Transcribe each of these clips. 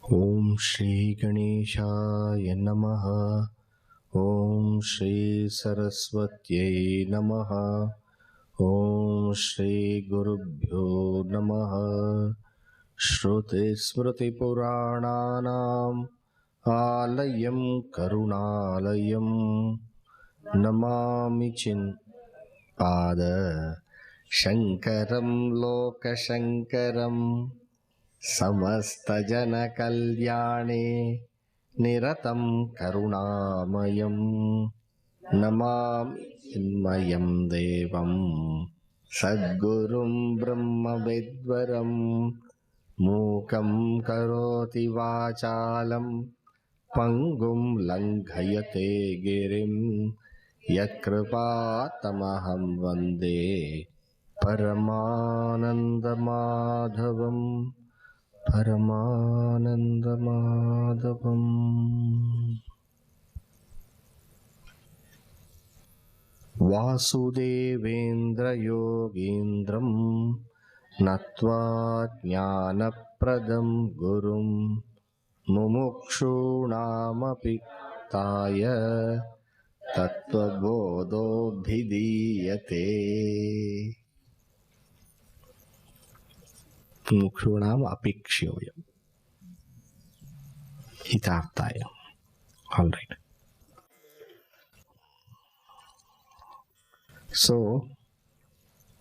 Om Shri Ganeshaya Namaha. Om Shri Saraswatyai Namaha. Om Shri Gurubhyo Namaha. Shruti Smriti Purananam Alayam Karunalayam Namami Pada Shankaram Loka Shankaram Samasta Jana Kalyane Niratam Karunamayam Namami Chinmayam Devam Sadgurum Brahma Vidvaram Mukam Karoti Vachalam Pangum Langhayate Girim Yatkripatamaham Vande Paramananda Madhavam Paramananda Madhavam. Vasudevendra Yogindram Natva Jnanapradam Gurum Mumukshunamapi Taya Tattvabodho Bhidiyate. Mukshunam apikshoyam hitarthaya. All right. So,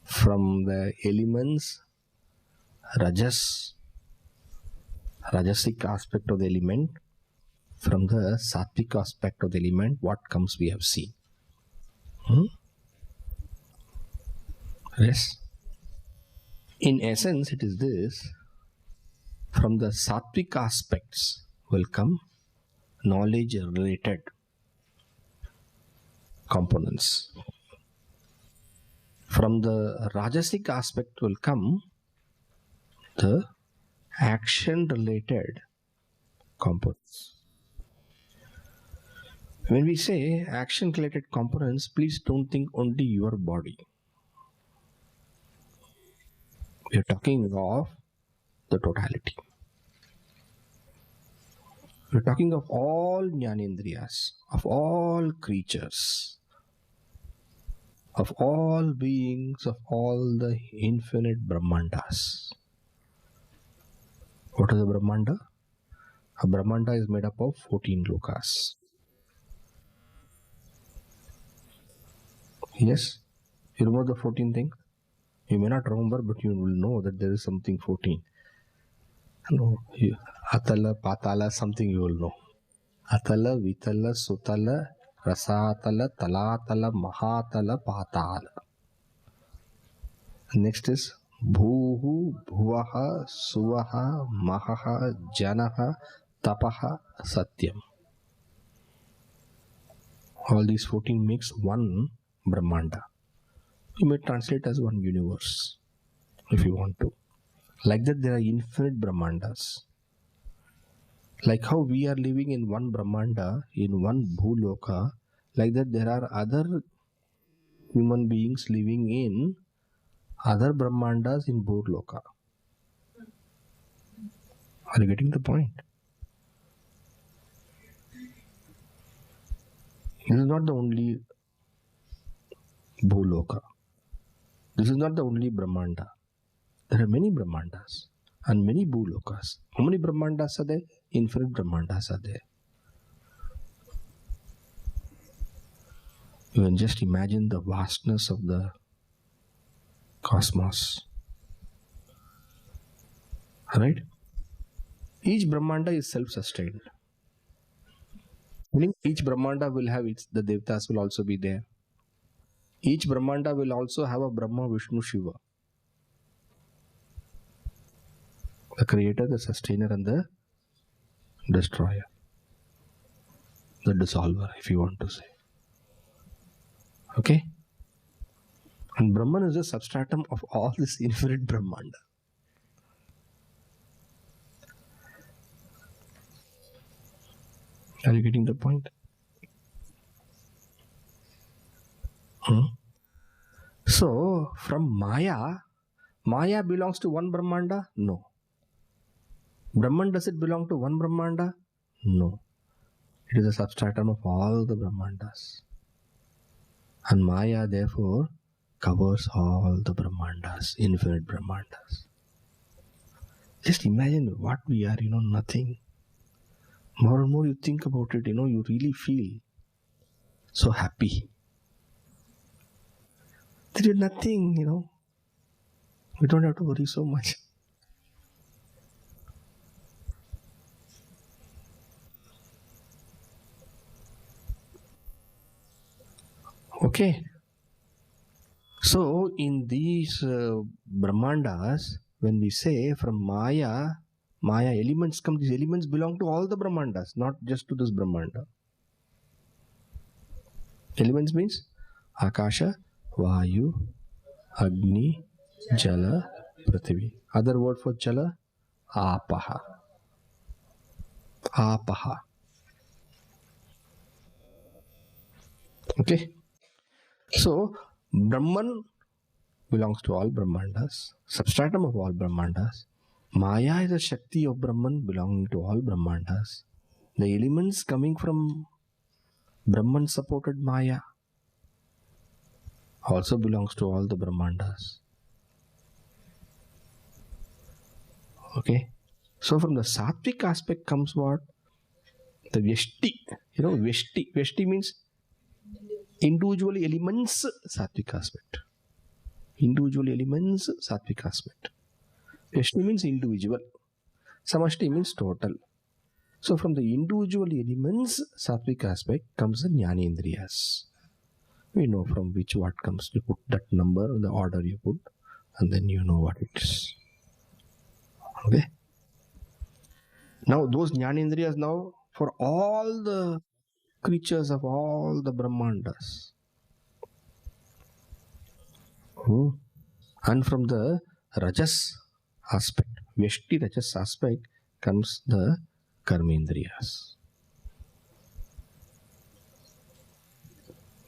from the elements, rajasic aspect of the element, from the sattvic aspect of the element, what comes we have seen. Yes. In essence, it is this. From the sattvic aspects will come knowledge-related components. From the rajasic aspect will come the action-related components. When we say action-related components, please don't think only your body. We are talking of the totality. We are talking of all jnanendriyas, of all creatures, of all beings, of all the infinite Brahmandas. What is a Brahmanda? A Brahmanda is made up of 14 lokas. Yes? You remember the 14 things? You may not remember, but you will know that there is something 14. No, Atala, Patala, something you will know. Atala, Vitala, Sutala, Rasatala, Talatala, Mahatala, Patala. Next is Bhuhu, Bhuvaha, Suvaha, Mahaha, Janaha, Tapaha, Satyam. All these 14 makes one Brahmanda. You may translate as one universe if you want to. Like that, there are infinite Brahmandas. Like how we are living in one Brahmanda, in one Bhuloka, like that there are other human beings living in other Brahmandas in Bhuloka. Are you getting the point? This is not the only Bhuloka. This is not the only Brahmanda. There are many Brahmandas and many Bhulokas. How many Brahmandas are there? Infinite Brahmandas are there. You can just imagine the vastness of the cosmos. Right? Each Brahmanda is self-sustained. Meaning each Brahmanda will have the Devatas will also be there. Each Brahmanda will also have a Brahma, Vishnu, Shiva. The creator, the sustainer, and the destroyer. The dissolver, if you want to say. Okay? And Brahman is the substratum of all this infinite Brahmanda. Are you getting the point? So, from Maya belongs to one Brahmanda? No. Brahman, does it belong to one Brahmanda? No. It is a substratum of all the Brahmandas. And Maya, therefore, covers all the Brahmandas, infinite Brahmandas. Just imagine what we are, nothing. More and more you think about it, you really feel so happy. There is nothing, we don't have to worry so much. Okay. So, in these Brahmandas, when we say from Maya elements come, these elements belong to all the Brahmandas, not just to this Brahmanda. Elements means Akasha, Vayu, Agni, Jala, Prithvi. Other word for Jala, Apaha. Apaha. Okay. So, Brahman belongs to all Brahmandas, substratum of all Brahmandas. Maya is a Shakti of Brahman belonging to all Brahmandas. The elements coming from Brahman supported Maya also belongs to all the Brahmandas. Okay. So from the Sattvic aspect comes what? The Vyashti. Vyashti. Vyashti means individual elements, Sattvic aspect. Individual elements, Sattvic aspect. Vyashti means individual. Samashti means total. So from the individual elements, Sattvic aspect comes the Jnanendriyas. We know from which what comes. You put that number, the order you put, and then you know what it is. Okay. Now those Jnanendriyas now for all the creatures of all the Brahmandas. And from the Rajas aspect, Vyashti Rajas aspect comes the Karmendriyas.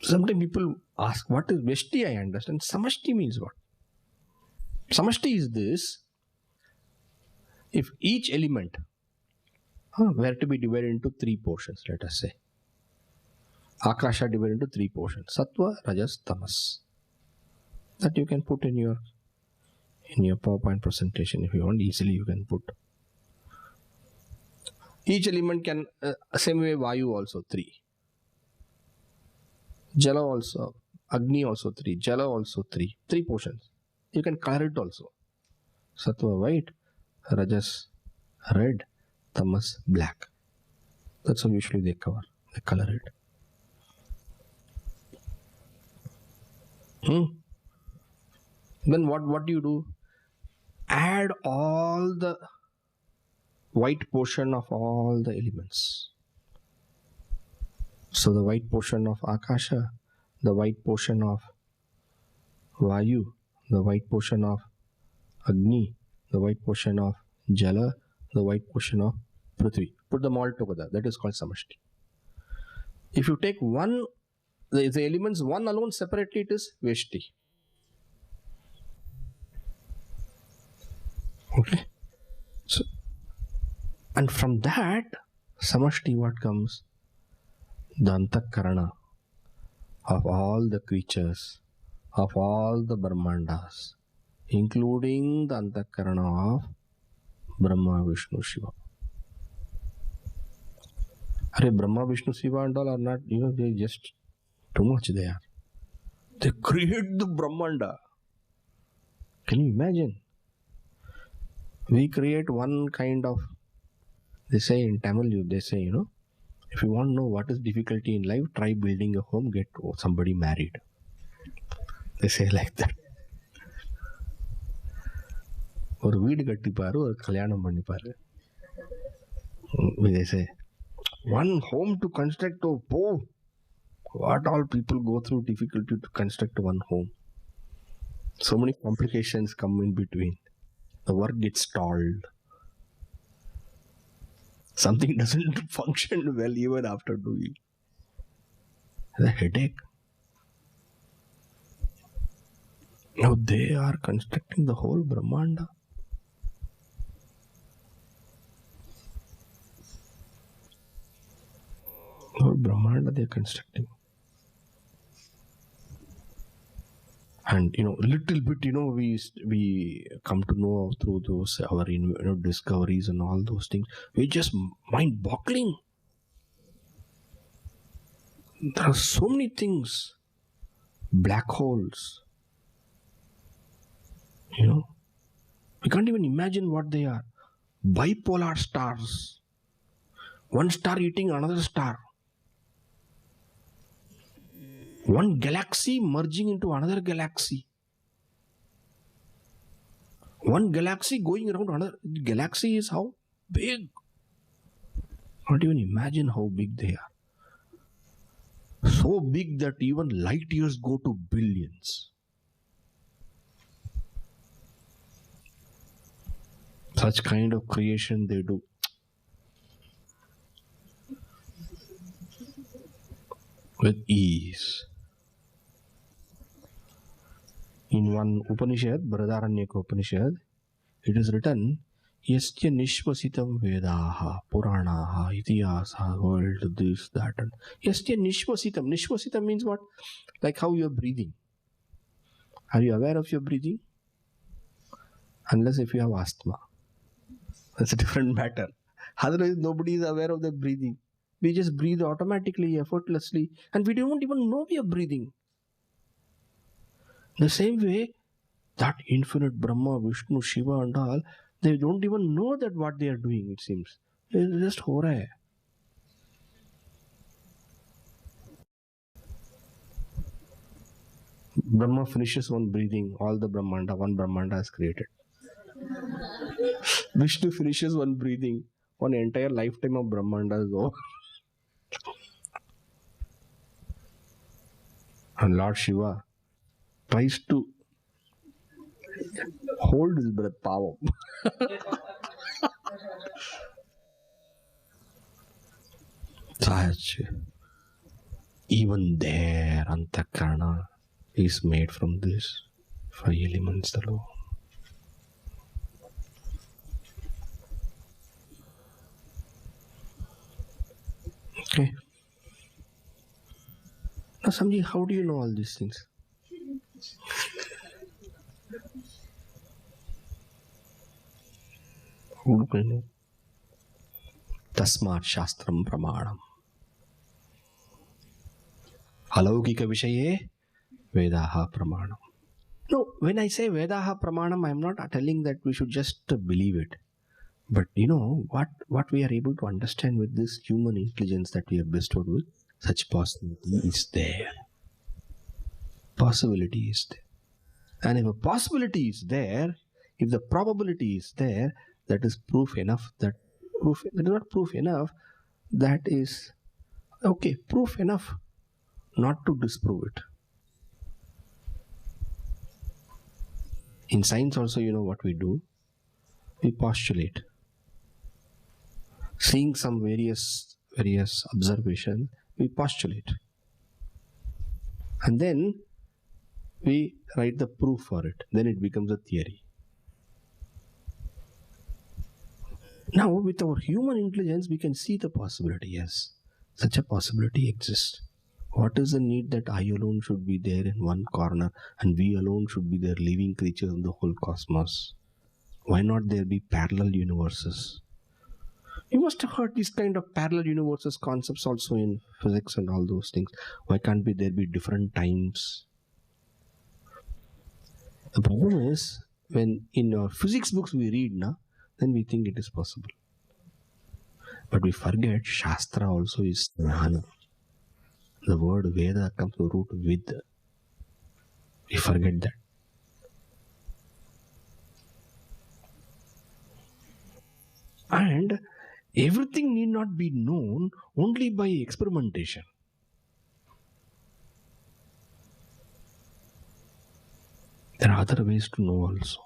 Sometimes people ask, what is Vyashti? I understand. Samashti means what? Samashti is this. If each element were to be divided into three portions, let us say. Akasha divided into three portions. Sattva, Rajas, Tamas. That you can put in your PowerPoint presentation if you want. Easily you can put. Each element can, same way Vayu also 3. Jala also, Agni also 3, Jala also 3. 3 portions. You can color it also. Sattva white, Rajas red, Tamas black. That's how usually they color it. Then what do you do? Add all the white portion of all the elements. So the white portion of Akasha, the white portion of Vayu, the white portion of Agni, the white portion of Jala, the white portion of Prithvi. Put them all together. That is called Samashti. If you take one, the elements one alone separately, it is Vyashti. Okay. So, and from that, Samashti what comes? The Antakarana of all the creatures, of all the Brahmandas, including the Antakarana of Brahma, Vishnu, Shiva. Brahma, Vishnu, Shiva and all are not, they just too much they are. They create the Brahmanda. Can you imagine? We create one kind of They say in Tamil, they say, if you want to know what is difficulty in life, try building a home, get somebody married. They say like that. ஒரு வீடு கட்டிப்பாரு, ஒரு கல்யாணம் பண்ணிப்பாரு. They say, one home to construct, what all people go through difficulty to construct one home. So many complications come in between. The work gets stalled. Something doesn't function well even after doing. The headache. Now they are constructing the whole Brahmanda. Whole Brahmanda they are constructing. And little bit, we come to know through those our discoveries and all those things. We just mind-boggling. There are so many things, black holes. We can't even imagine what they are. Bipolar stars. One star eating another star. One galaxy merging into another galaxy. One galaxy going around another galaxy is how big. Not even imagine how big they are. So big that even light years go to billions. Such kind of creation they do. With ease. In one Upanishad, Brihadaranyaka Upanishad, it is written, Yastya Nishvasitam Vedaha, Puranaha, Itihasa, world, this, that, and Yastya Nishvasitam. Nishvasitam means what? Like how you are breathing. Are you aware of your breathing? Unless if you have asthma. That's a different matter. Otherwise, nobody is aware of their breathing. We just breathe automatically, effortlessly, and we don't even know we are breathing. The same way, that infinite Brahma, Vishnu, Shiva and all, they don't even know that what they are doing, it seems. It's just ho raha hai. Brahma finishes one breathing, all the Brahmanda, one Brahmanda is created. Vishnu finishes one breathing, one entire lifetime of Brahmanda is over. And Lord Shiva tries to hold his breath, power. Such, even there, Antakarana is made from this 5 elements alone. Okay. Now, Swamiji, how do you know all these things? How do I know? Tasmat Shastram Pramanam. Alaukika Vishaye Vedaha Pramanam. No, when I say Vedaha Pramanam, I am not telling that we should just believe it. But what we are able to understand with this human intelligence that we are bestowed with, such possibility is there. Possibility is there. And if a possibility is there, if the probability is there, that is proof enough. That is not proof enough. That is okay, proof enough not to disprove it. In science also, what we do? We postulate. Seeing some various observation, we postulate. And then we write the proof for it. Then it becomes a theory. Now, with our human intelligence, we can see the possibility. Yes, such a possibility exists. What is the need that I alone should be there in one corner and we alone should be there living creatures in the whole cosmos? Why not there be parallel universes? You must have heard these kind of parallel universes concepts also in physics and all those things. Why can't there be different times? The problem is, when in our physics books we read, then we think it is possible. But we forget Shastra also is Jnana. The word Veda comes to root with. We forget that. And everything need not be known only by experimentation. There are other ways to know also.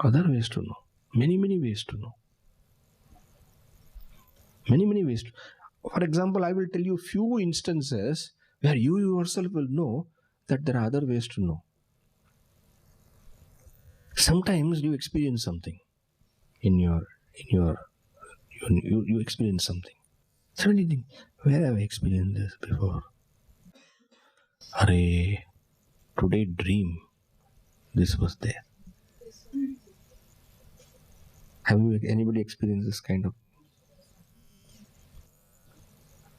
Other ways to know. Many ways to know. Many ways to. For example, I will tell you few instances where you yourself will know that there are other ways to know. Sometimes you experience something you experience something. Suddenly you think, where have I experienced this before? Array, today dream, this was there. Have you anybody experienced this kind of?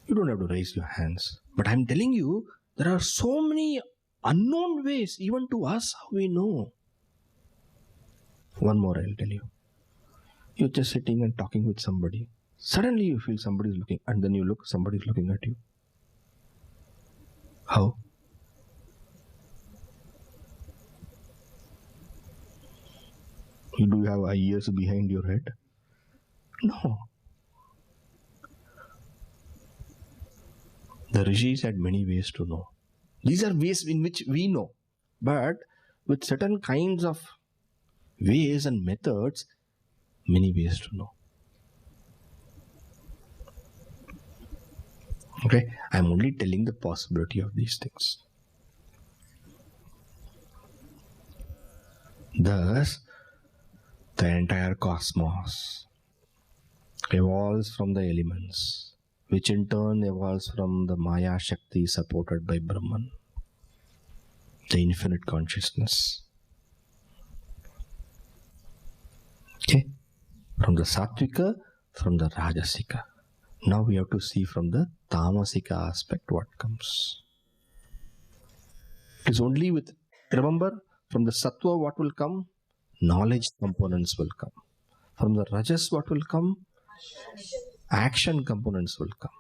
You don't have to raise your hands. But I'm telling you, there are so many unknown ways, even to us, how we know. One more I'll tell you. You're just sitting and talking with somebody. Suddenly you feel somebody is looking, and then you look, somebody is looking at you. How? Do you have ears behind your head? No. The rishis had many ways to know. These are ways in which we know. But with certain kinds of ways and methods, many ways to know. Okay? I'm only telling the possibility of these things. Thus, the entire cosmos evolves from the elements, which in turn evolves from the Maya Shakti supported by Brahman, the infinite consciousness. Okay? From the Sattvika, from the Rajasika. Now we have to see from the Tamasika aspect what comes. It is only with, remember, from the Sattva what will come? Knowledge components will come. From the Rajas what will come? Action components will come.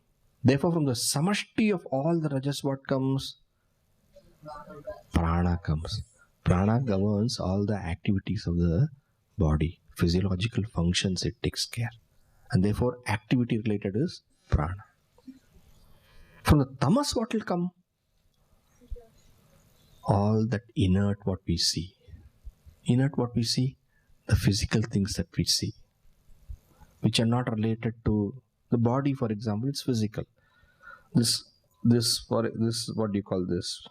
Therefore, from the samashti of all the Rajas what comes? Prana comes. Prana governs all the activities of the body. Physiological functions it takes care. And therefore, activity related is prana. From the tamas what will come? All that inert what we see. Inert what we see? The physical things that we see, which are not related to the body. For example, it's physical. This what do you call this?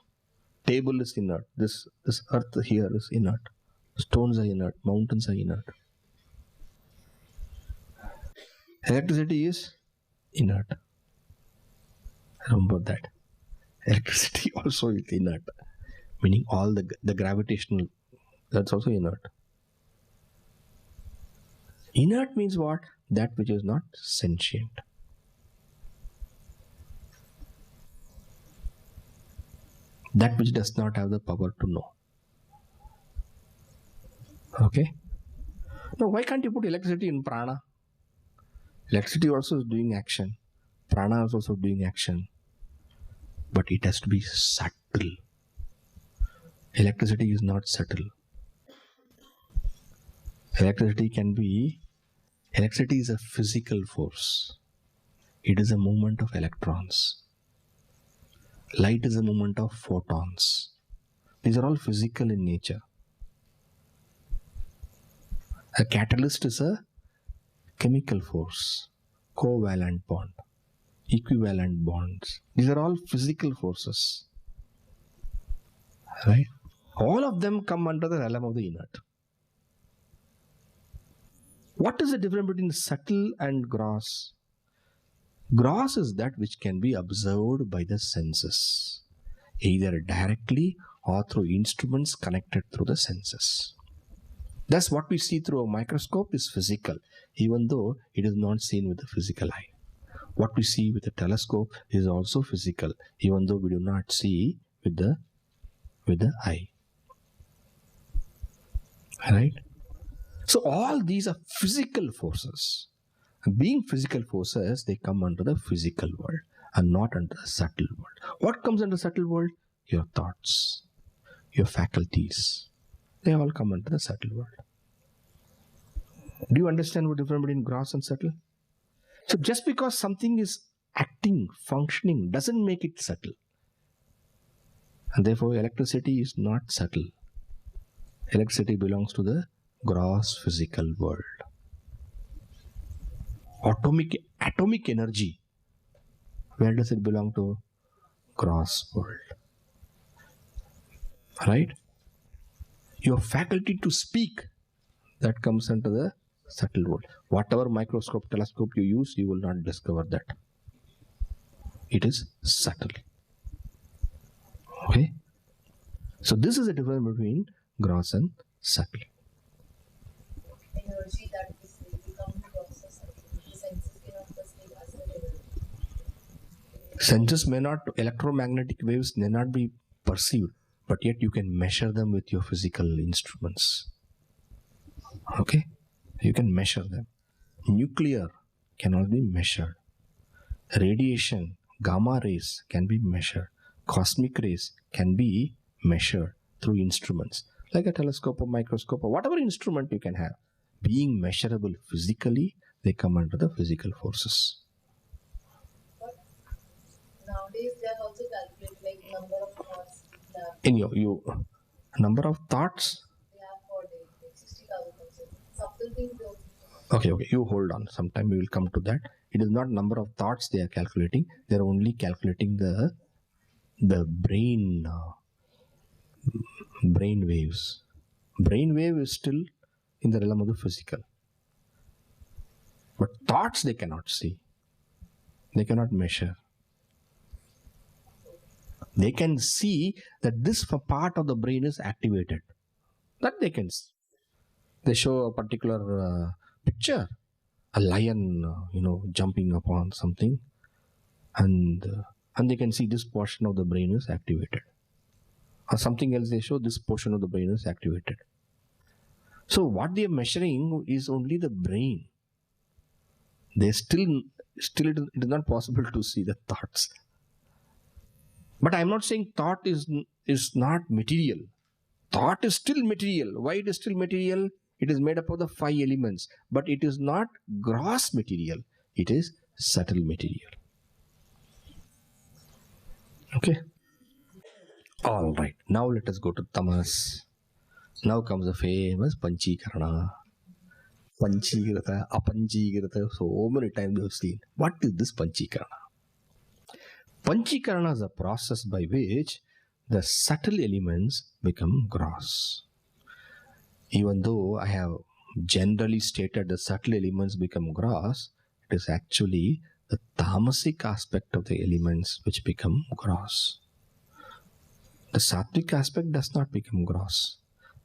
Table is inert. This earth here is inert. Stones are inert. Mountains are inert. Electricity is inert. Remember that. Electricity also is inert. Meaning all the gravitational, that's also inert. Inert means what? That which is not sentient. That which does not have the power to know. Okay? Now, why can't you put electricity in prana? Electricity also is doing action. Prana is also doing action. But it has to be subtle. Electricity is not subtle. Electricity is a physical force. It is a movement of electrons. Light is a movement of photons. These are all physical in nature. A catalyst is a chemical force, covalent bond, equivalent bonds. These are all physical forces. Right? All of them come under the realm of the inert. What is the difference between subtle and gross? Gross is that which can be observed by the senses, either directly or through instruments connected through the senses. Thus, what we see through a microscope is physical, even though it is not seen with the physical eye. What we see with a telescope is also physical, even though we do not see with the eye. Right? So all these are physical forces. Being physical forces, they come under the physical world and not under the subtle world. What comes under the subtle world? Your thoughts, your faculties. They all come under the subtle world. Do you understand what the difference between gross and subtle? So just because something is acting, functioning, doesn't make it subtle. And therefore, electricity is not subtle. Electricity belongs to the gross physical world. Atomic energy, where does it belong to? Gross world. Right? Your faculty to speak, that comes under the subtle world. Whatever microscope, telescope you use, you will not discover that. It is subtle. Okay? So this is the difference between gross and subtle. Energy that is becoming gross or subtle. The senses cannot perceive as an energy. Senses may not, electromagnetic waves may not be perceived, but yet you can measure them with your physical instruments. Okay? You can measure them. Nuclear cannot be measured. Radiation, gamma rays can be measured. Cosmic rays can be measured through instruments like a telescope or microscope or whatever instrument you can have. Being measurable physically, they come under the physical forces. But nowadays they are also calculated like number of thoughts that In your number of thoughts. they have per day, like 60,000 also. Subtle things they also. Okay, you hold on. Sometime we will come to that. It is not number of thoughts they are calculating. They are only calculating the brain waves. Brain wave is still in the realm of the physical. But thoughts they cannot see. They cannot measure. They can see that this part of the brain is activated. That they can see. They show a particular picture, a lion, jumping upon something, and they can see this portion of the brain is activated. Or something else they show, this portion of the brain is activated. So what they are measuring is only the brain. They still it is not possible to see the thoughts. But I am not saying thought is not material. Thought is still material. Why it is still material? It is made up of the 5 elements. But it is not gross material. It is subtle material. Okay? All right. Now let us go to tamas. Now comes the famous panchikarana. Panchikirata, apanchikirata. So many times we have seen. What is this panchikarana? Panchikarana is a process by which the subtle elements become gross. Even though I have generally stated the subtle elements become gross, it is actually the tamasic aspect of the elements which become gross. The sattvic aspect does not become gross.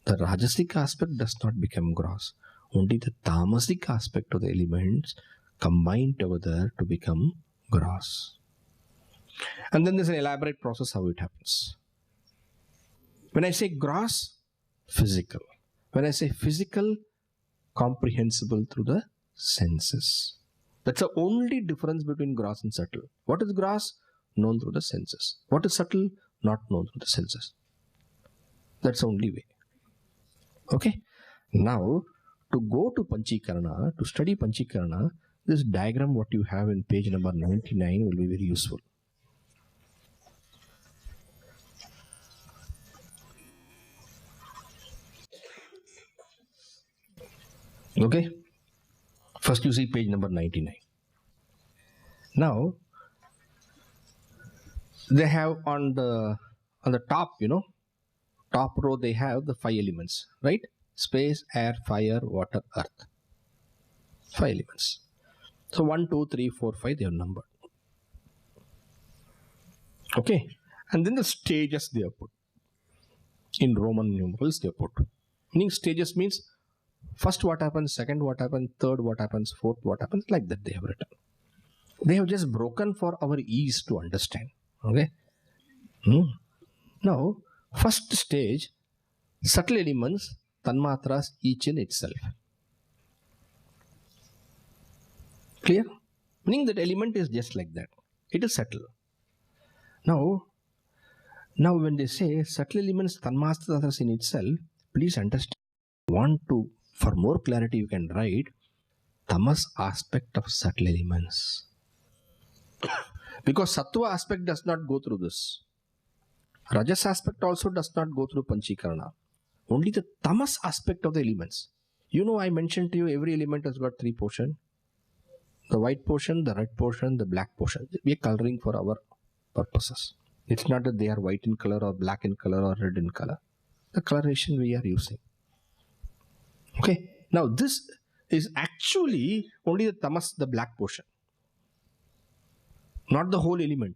The rajasic aspect does not become gross. Only the tamasic aspect of the elements combine together to become gross. And then there's an elaborate process how it happens. When I say gross, physical. When I say physical, comprehensible through the senses. That's the only difference between gross and subtle. What is gross? Known through the senses. What is subtle? Not known through the senses. That's the only way. Okay? Now, to go to Panchikarana, to study Panchikarana, this diagram what you have in page number 99 will be very useful. Okay? First you see page number 99. Now, they have on the top, top row they have the 5 elements, right? Space, air, fire, water, earth. 5 elements. So 1, 2, 3, 4, 5 they are numbered. Okay? And then the stages they are put. In Roman numerals they are put. Meaning stages means first what happens, second what happens, third what happens, fourth what happens, like that they have written. They have just broken for our ease to understand. Okay? Now, first stage, subtle elements, tanmatras, each in itself. Clear? Meaning that element is just like that. It is subtle. Now when they say subtle elements tanmastratas in itself, please understand. For more clarity, you can write tamas aspect of subtle elements. Because sattva aspect does not go through this. Rajas aspect also does not go through panchikarana. Only the tamas aspect of the elements. I mentioned to you every element has got three portions. The white portion, the red portion, the black portion. We are coloring for our purposes. It's not that they are white in color or black in color or red in color. The coloration we are using. Okay. Now this is actually only the tamas, the black portion. Not the whole element.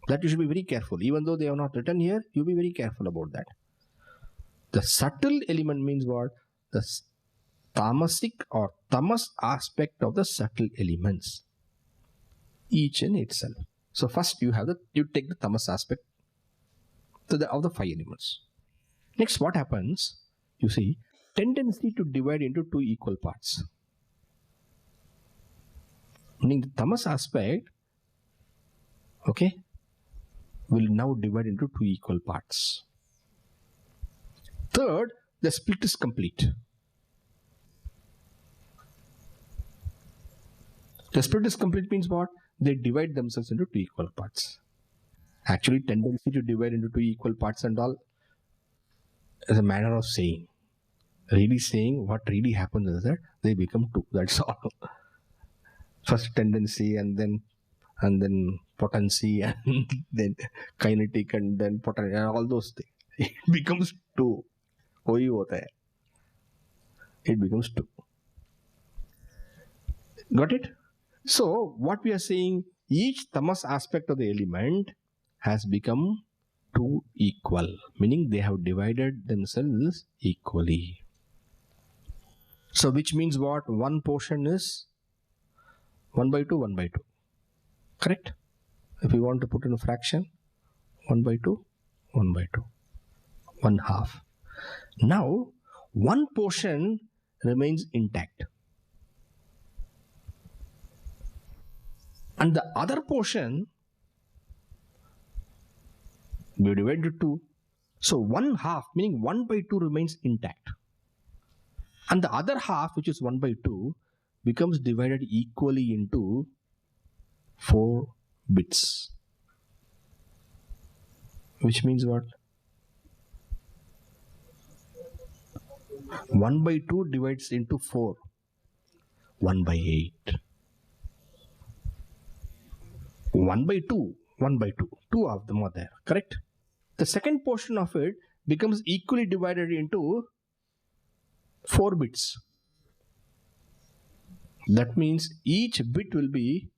That you should be very careful. Even though they have not written here, you be very careful about that. The subtle element means what? The tamasic or tamas aspect of the subtle elements. Each in itself. So first you take the tamas aspect of the five elements. Next, what happens? You see, tendency to divide into two equal parts. Meaning the tamas aspect, okay, will now divide into two equal parts. Third, the split is complete. The split is complete means what? They divide themselves into two equal parts. Actually, tendency to divide into two equal parts and all is a manner of saying. Really saying what really happens is that they become two. That's all. First tendency and then potency and then kinetic and then potency and all those things. It becomes two. वही होता है. It becomes two. Got it? So what we are saying, each tamas aspect of the element has become two equal, meaning they have divided themselves equally. So which means what? One portion is 1 by 2, 1 by 2. Correct? If you want to put in a fraction, 1 by 2, 1 by 2. 1 half. Now, one portion remains intact. And the other portion, we divide into 2. So 1 half, meaning 1 by 2 remains intact. And the other half, which is 1 by 2, becomes divided equally into 4 bits. Which means what? 1 by 2 divides into 4. 1 by 8. 1 by 2. 1 by 2. 2 of them are there. Correct? The second portion of it becomes equally divided into 4 bits. That means each bit will be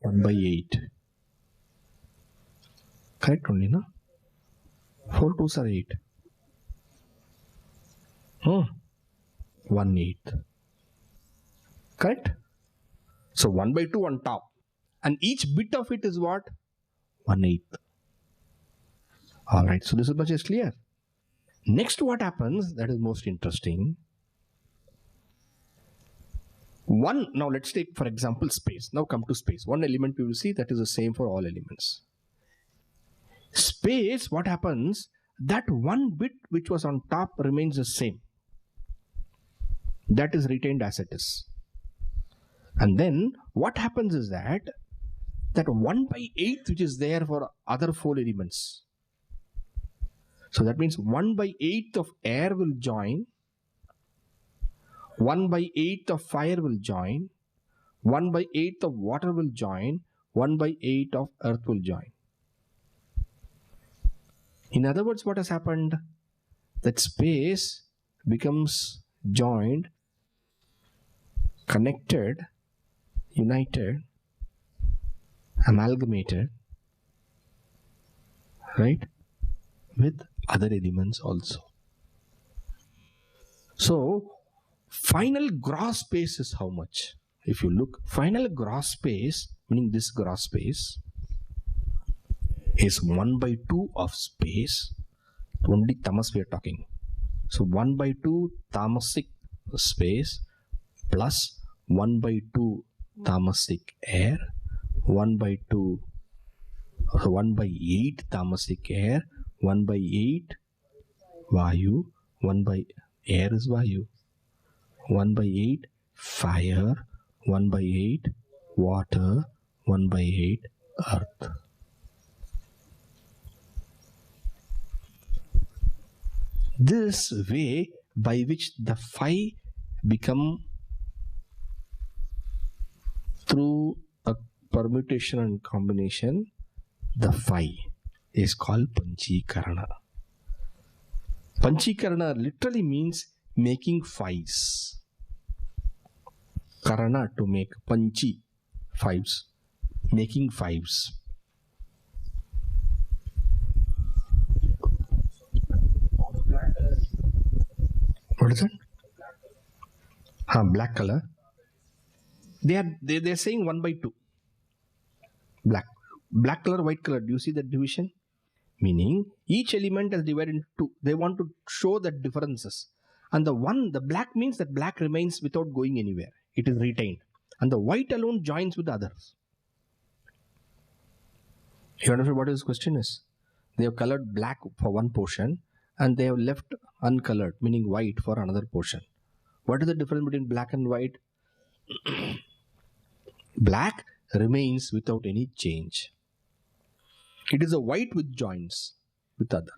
1 by 8. Correct only, no? 4 2s are 8. 1/8. Correct? So 1 by 2 on top. And each bit of it is what? 1/8. Alright, so this much is clear. Next, what happens, that is most interesting. Now let's take, for example, space. Now come to space. One element we will see, that is the same for all elements. Space, what happens? That one bit which was on top remains the same. That is retained as it is. And then what happens is that 1 by 8 which is there for other 4 elements. So that means 1 by 8 of air will join, 1 by 8 of fire will join, 1 by 8 of water will join, 1 by 8 of earth will join. In other words, what has happened? That space becomes joined, connected, united, amalgamated, right, with other elements also. So, final gross space is how much? If you look, final gross space, meaning this gross space, is 1 by 2 of space. Only tamas we are talking. So 1 by 2 tamasic space plus 1 by 2 tamasic air, 1 by 2, 1 by 8 tamasic air, 1 by 8 vayu, 1 by air is vayu, 1 by 8 fire, 1 by 8 water, 1 by 8 earth. This way by which the 5 become through a permutation and combination, the 5 is called Panchikarana. Panchikarana literally means making 5s. Karana to make, Panchi, 5s, making 5s. What is that? Black color. They're saying 1 by 2. Black color, white color. Do you see that division? Meaning each element is divided into 2. They want to show the differences. And the black means that black remains without going anywhere. It is retained. And the white alone joins with the others. You understand what this question is? They have colored black for one portion and they have left uncolored, meaning white, for another portion. What is the difference between black and white? Black remains without any change. It is a white which joins with other.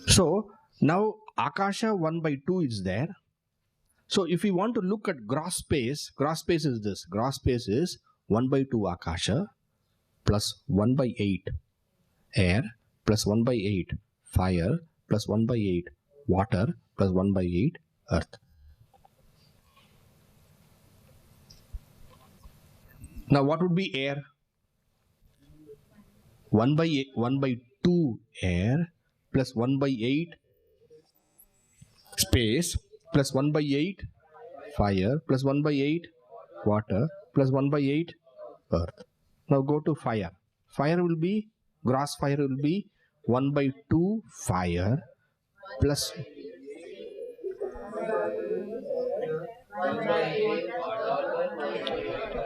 So now Akasha 1 by 2 is there. So if we want to look at gross space is this. Gross space is 1 by 2 Akasha plus 1 by 8 air plus 1 by 8 fire plus 1 by 8 water plus 1 by 8 earth. Now what would be air? 1 by 2 air plus 1 by 8 space plus 1 by 8 fire plus 1 by 8 water plus 1 by 8 earth. Now go to fire. Fire will be, gross fire will be 1 by 2 fire plus 1 by 8 water.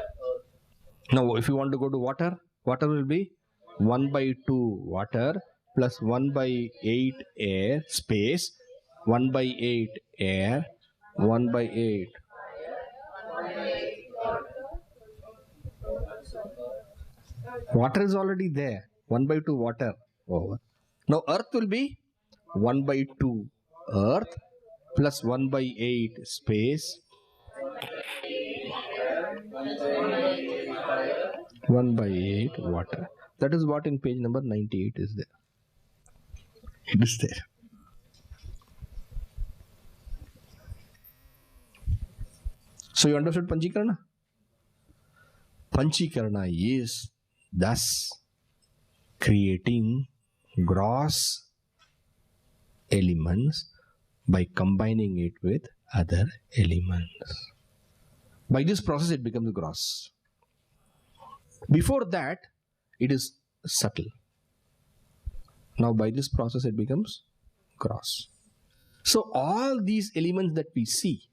Now if you want to go to water, water will be 1 by 2 water plus 1 by 8 air space 1 by 8 air 1 by 8 water is already there. 1 by 2 water over. Now earth will be 1 by 2 earth plus 1 by 8 space 1 by 8 water. That is what in page number 98 is there. It is there. So you understood Panchikarana? Panchikarana is thus creating gross elements by combining it with other elements. By this process it becomes gross. Before that it is subtle. Now by this process it becomes gross. So all these elements that we see,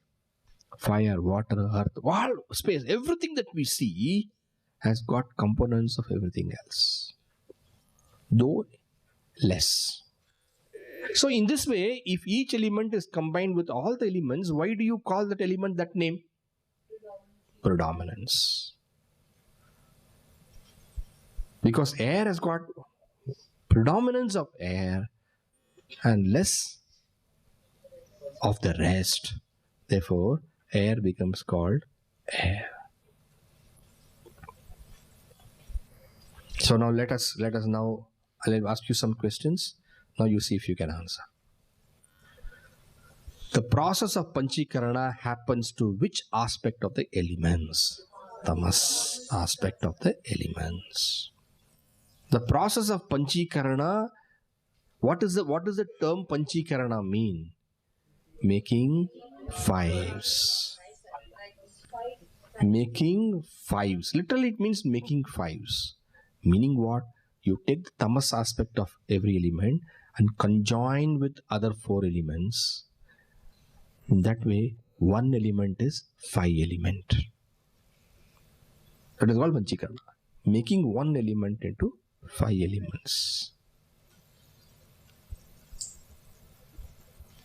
fire, water, earth, all space, everything that we see has got components of everything else, though less. So in this way, if each element is combined with all the elements, why do you call that element that name? Predominance. Because air has got predominance of air and less of the rest. Therefore, air becomes called air. So now let us now, I'll ask you some questions. Now you see if you can answer. The process of Panchikarana happens to which aspect of the elements? Tamas aspect of the elements. The process of Panchikarana, what is the term Panchikarana mean? Making fives. Making fives. Literally it means making fives. Meaning what? You take the tamas aspect of every element and conjoin with other 4 elements. In that way, one element is 5 element. That is called Panchikarana. Making one element into 5 elements.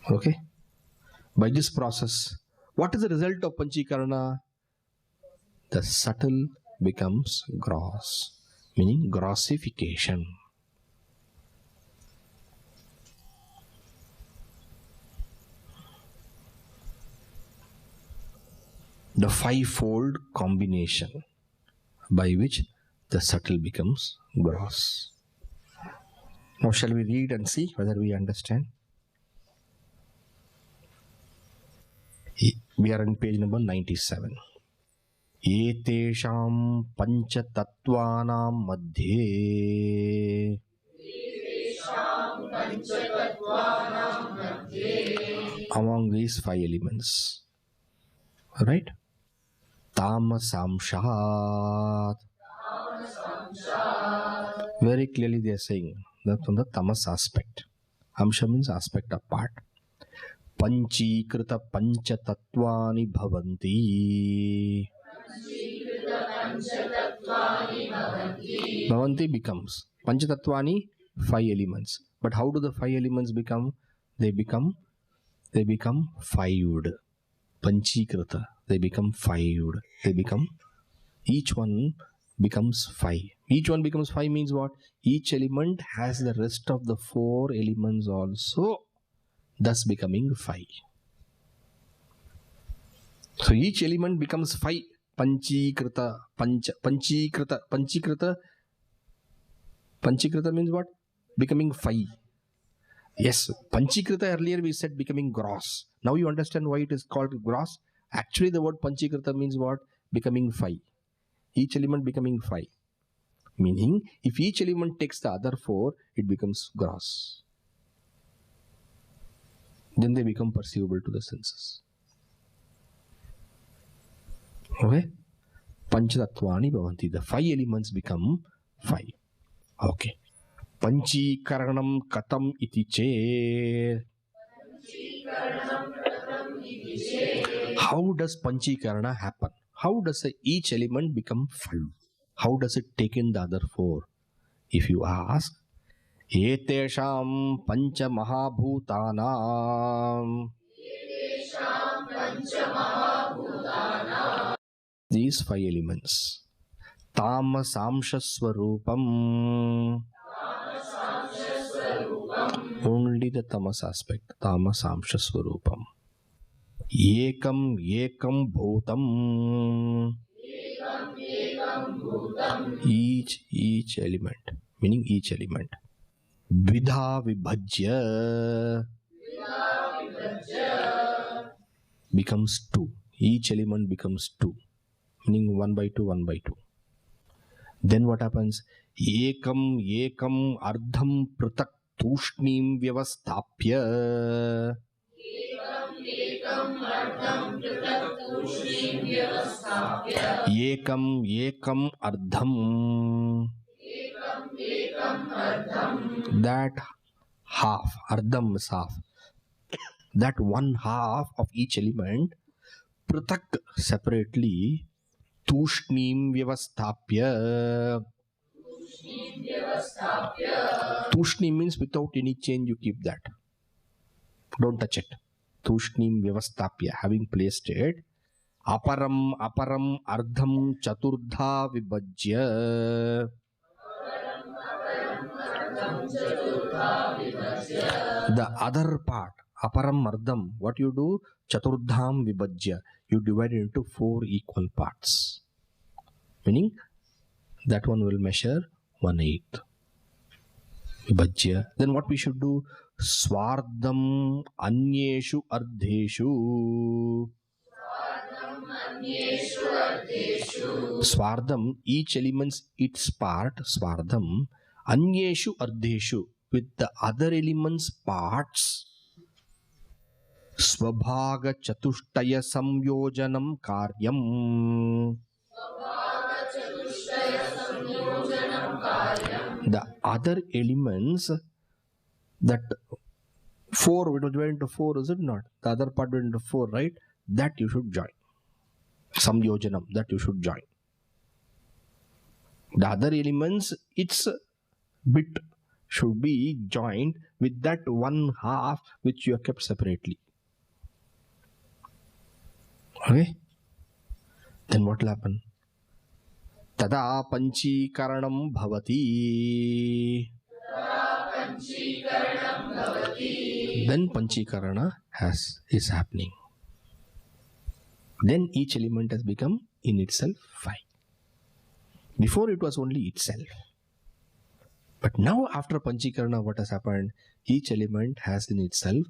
Okay. By this process, what is the result of Panchikarana? The subtle becomes gross, meaning grossification. The fivefold combination by which the subtle becomes gross. Now shall we read and see whether we understand? We are on page number 97. Etesham panchatattvanam madhye among these 5 elements. Right? Tamasamshat. Very clearly they are saying that from the tamas aspect. Amsha means aspect of part. Panchikrita panchatatvani bhavanti. Bhavanti becomes. Panchatatvani, 5 elements. But how do the 5 elements become? They become fived. Panchikrita. They become fived. They become, each one becomes 5. Each one becomes 5 means what? Each element has the rest of the 4 elements also, thus becoming 5. So each element becomes 5. Panchikrita means what? Becoming 5. Yes, Panchikrita earlier we said becoming gross. Now you understand why it is called gross. Actually the word Panchikrita means what? Becoming 5. Each element becoming 5. Meaning, if each element takes the other 4, it becomes gross. Then they become perceivable to the senses. Okay? Panchatatvani bhavanti. The 5 elements become 5. Okay. Panchikaranam katam iti chet. How does Panchikarana happen? How does each element become 5? How does it take in the other 4? If you ask, Etesham pancha mahabhutanam. These 5 elements. Tamasamsha swarupam. Only the tamas aspect. Tamasamsha swarupam. Ekam bhutam. Each element, meaning each element. Vidha vibhajya becomes 2. Each element becomes 2, meaning 1 by 2, 1 by 2. Then what happens? Ekam ardham pratak tushnim vyavastapya. Ekam ardham. That half, ardham is half. That 1/2 of each element, pratak separately, tushnim vyavastapya. Tushnim means without any change you keep that. Don't touch it. Tushnim vyavastapya, having placed it. Aparam ardham chaturdha vibhajya. The other part, aparam ardham, what you do? Chaturdham vibhajya. You divide it into 4 equal parts. Meaning, that one will measure 1/8. Vibhajya. Then what we should do? Swardham anyeshu ardheshu. Swardham, each element's its part, swardham, anyeshu ardheshu, with the other elements' parts, swabhaga chatushtaya samyojanam karyam. The other elements, that 4, it was divided into 4, is it not? The other part went into 4, right? that you should join. Samyojanam, that you should join. The other elements, its bit should be joined with that one half which you have kept separately. Okay? Then what will happen? Tada panchikaranam bhavati. Then panchikarana is happening. Then each element has become in itself 5. Before it was only itself. But now after panchikarana, what has happened? Each element has in itself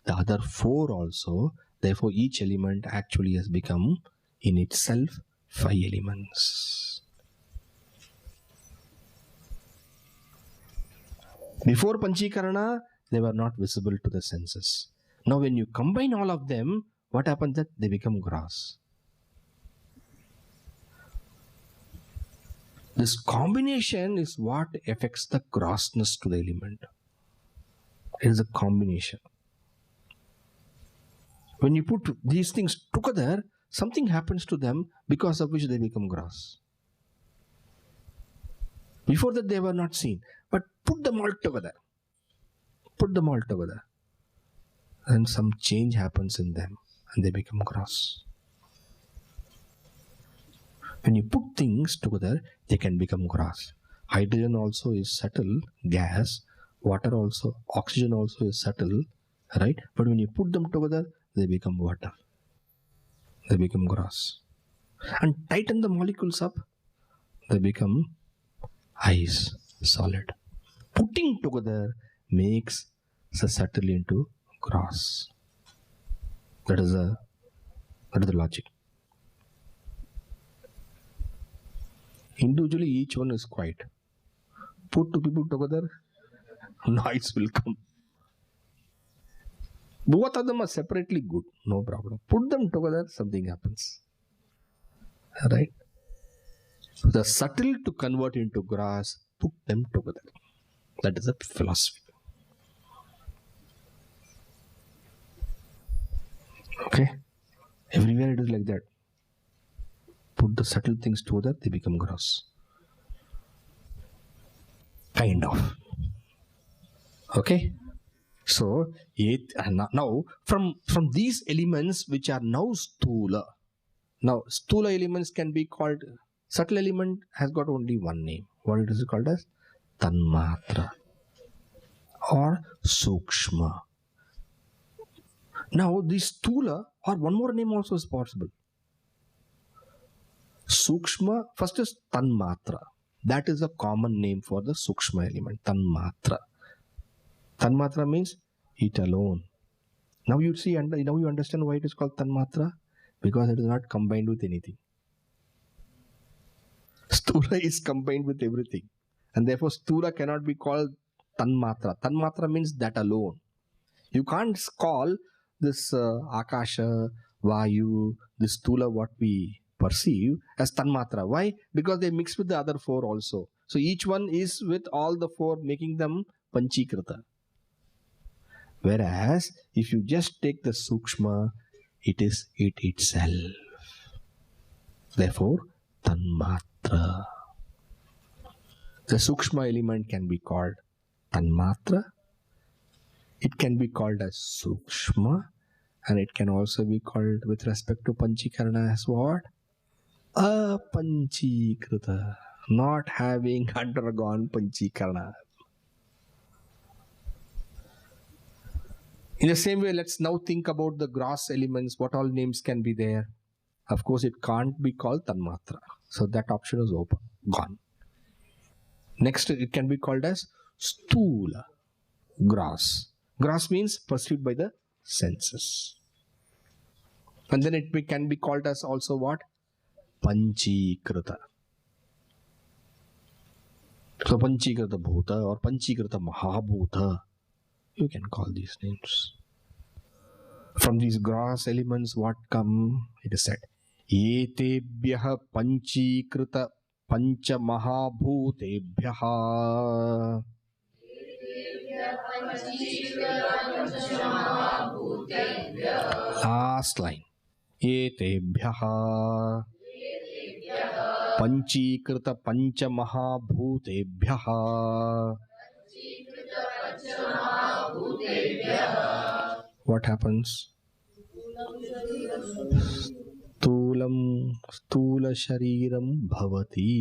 the other 4 also. Therefore each element actually has become in itself 5 elements. Before panchikarana, they were not visible to the senses. Now when you combine all of them, what happens? That they become gross. This combination is what affects the grossness to the element. It is a combination. When you put these things together, something happens to them because of which they become gross. Before that they were not seen. But put them all together. Put them all together. And some change happens in them and they become gross. When you put things together, they can become gross. Hydrogen also is subtle gas. Water also, oxygen also is subtle, right? But when you put them together, they become water. They become gross. And tighten the molecules up, they become ice, solid. Putting together makes the subtle into gross. That is the logic. Individually, each one is quiet. Put 2 people together, noise will come. Both of them are separately good, no problem. Put them together, something happens. Right? So the subtle to convert into gross, put them together. That is a philosophy. Okay? Everywhere it is like that. Put the subtle things together, they become gross. Kind of. Okay? So, now from these elements which are now stula. Now, stula elements can be called, subtle element has got only one name. What it is called as? Tanmatra or Sukshma. Now, this stula or one more name also is possible. Sukshma, first is Tanmatra. That is a common name for the Sukshma element, Tanmatra. Tanmatra means it alone. Now you see, now you understand why it is called Tanmatra? Because it is not combined with anything. Stula is combined with everything. And therefore Stula cannot be called Tanmatra. Tanmatra means that alone. You can't call this Akasha, Vayu, this Stula what we perceive as Tanmatra. Why? Because they mix with the other 4 also. So each one is with all the 4 making them Panchikrita. Whereas if you just take the Sukshma, it is it itself. Therefore, Tanmatra. The Sukshma element can be called Tanmatra. It can be called as Sukshma. And it can also be called with respect to Panchikarana as what? Apanchikrita. Not having undergone Panchikarana. In the same way, let's now think about the gross elements. What all names can be there? Of course, it can't be called Tanmatra. So that option is open, gone. Next, it can be called as Stula, gross. Gross means perceived by the senses. And then it can be called as also what? Panchikrita. So Panchikrita Bhuta or Panchikrita Mahabhuta. You can call these names. From these gross elements, what come? It is said, Etebhyaha Panchikrita Pancha Mahabhutebhyaha. Last line. एतेभ्यः पंचीकृत पंचमहाभूतेभ्यः what happens? स्थूल शरीरम भवति.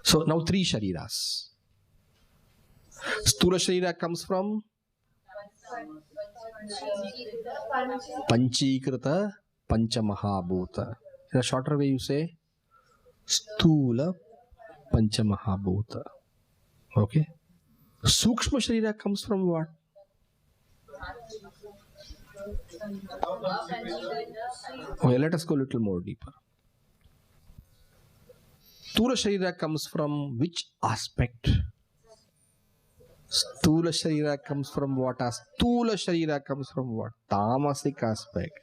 So now three shariras. Sthula sharira comes from Panchikrita Panchamahabhuta. In a shorter way, you say Sthula Panchamahabhuta. Okay. Sukshma Sharira comes from what? Okay, let us go a little more deeper. Sthula Sharira comes from which aspect? Sthula Sharira comes from what? Sthula Sharira comes from what? Tamasic aspect.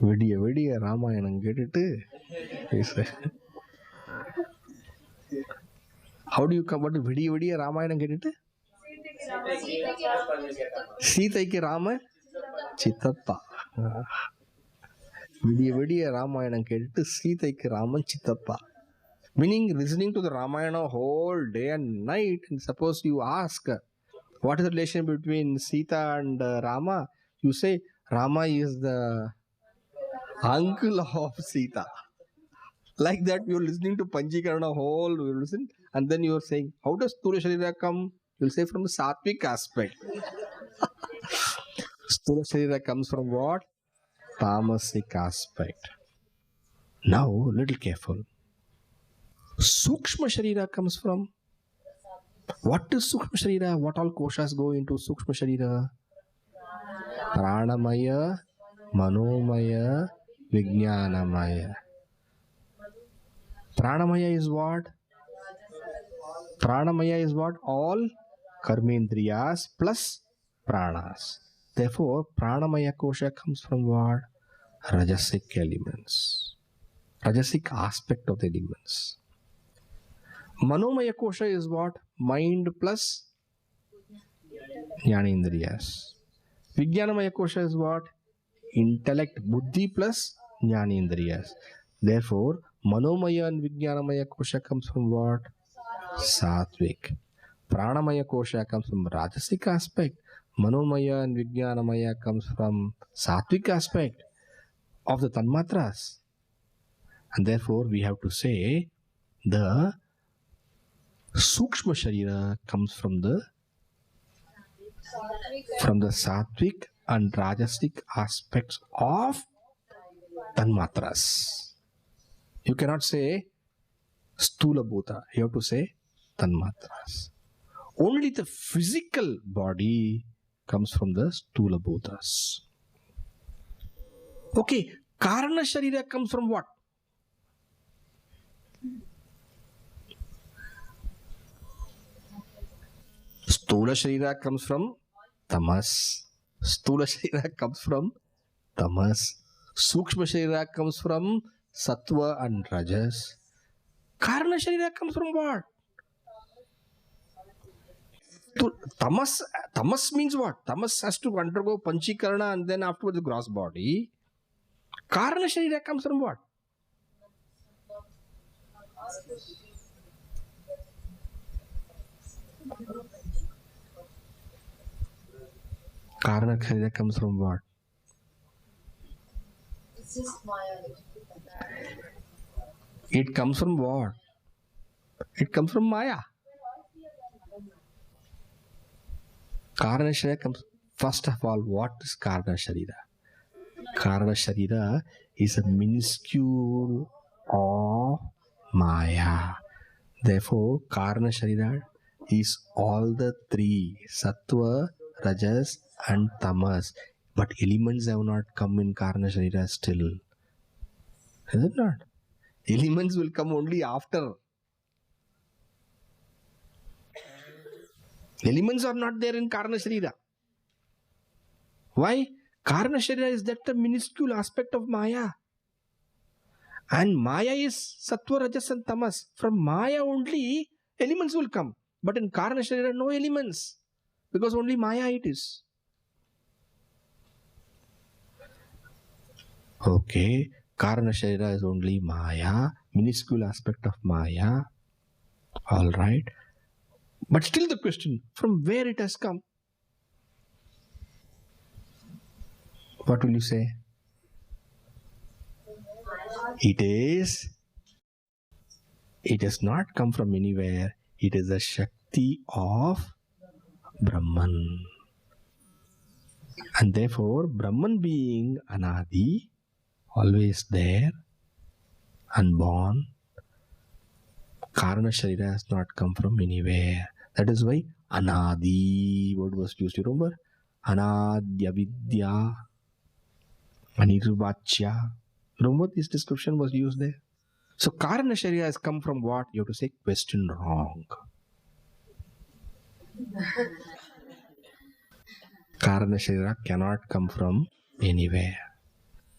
Vidiya Ramayanam, get it? How do you come? What is Vidiya Ramayanam, get it? Sita ki Rama Chittappa. Vidiya Ramayanam, get it? Sita ki Rama Chittappa. Meaning listening to the Ramayana whole day and night, and suppose you ask, what is the relation between Sita and Rama? You say, Rama is the uncle of Sita. Like that, you're listening to Panjikarana whole, you listen, and then you're saying, how does Sthula Sharira come? You'll say from the Sattvic aspect. Sthula Sharira comes from what? Tamasic aspect. Now, little careful. Sukshma Sharira comes from? What is Sukshma Sharira? What all koshas go into Sukshma Sharira? Pranamaya, Manomaya, Vijnanamaya. Pranamaya is what? Pranamaya is what? All karmendriyas plus pranas. Therefore, Pranamaya kosha comes from what? Rajasic elements. Rajasic aspect of the elements. Manomaya kosha is what? Mind plus jnanendriyas. Vijnanamaya kosha is what? Intellect, buddhi plus jnanendriyas. Therefore, Manomaya and Vijnanamaya kosha comes from what? Sattvic. Pranamaya kosha comes from Rajasic aspect. Manomaya and Vijnanamaya comes from Sattvic aspect of the Tanmatras. And therefore, we have to say the Sukshma Sharira comes from the Sattvic and Rajasic aspects of Tanmatras. You cannot say Sthula Bhuta. You have to say Tanmatras. Only the physical body comes from the Sthula Bhutas. Okay, Karana Sharira comes from what? Sthula Sharira comes from Tamas. Sthula Sharira comes from Tamas. Sukshma Sharira comes from Sattva and Rajas. Karana Sharira comes from what? Tamas means what? Tamas has to undergo Panchikarana and then afterwards the gross body. Karana Sharira comes from what? Karana Sharira comes from what? It's just Maya. It comes from what? It comes from Maya. Karana Sharira comes. First of all, what is Karana Sharira? Karana Sharira is a minuscule of Maya. Therefore, Karana Sharira is all the three, Sattva, Rajas and Tamas. But elements have not come in Karana Sharira still. Is it not? Elements will come only after. Elements are not there in Karana Sharira. Why? Karana Sharira is that the minuscule aspect of Maya. And Maya is Sattva, Rajas and Tamas. From Maya only elements will come. But in Karana Sharira, no elements. because only Maya it is. Okay, Karana Sharira is only Maya, minuscule aspect of Maya. All right. But still the question, from where it has come? What will you say? It has not come from anywhere. It is the Shakti of Brahman. And therefore, Brahman being Anadi, always there, unborn, Karana Sharira has not come from anywhere. That is why Anadi word was used. You remember? Anadya Vidya, Anirvachya. Remember this description was used there? So Karana Sharira has come from what? You have to say question wrong. Karana Sharira cannot come from anywhere.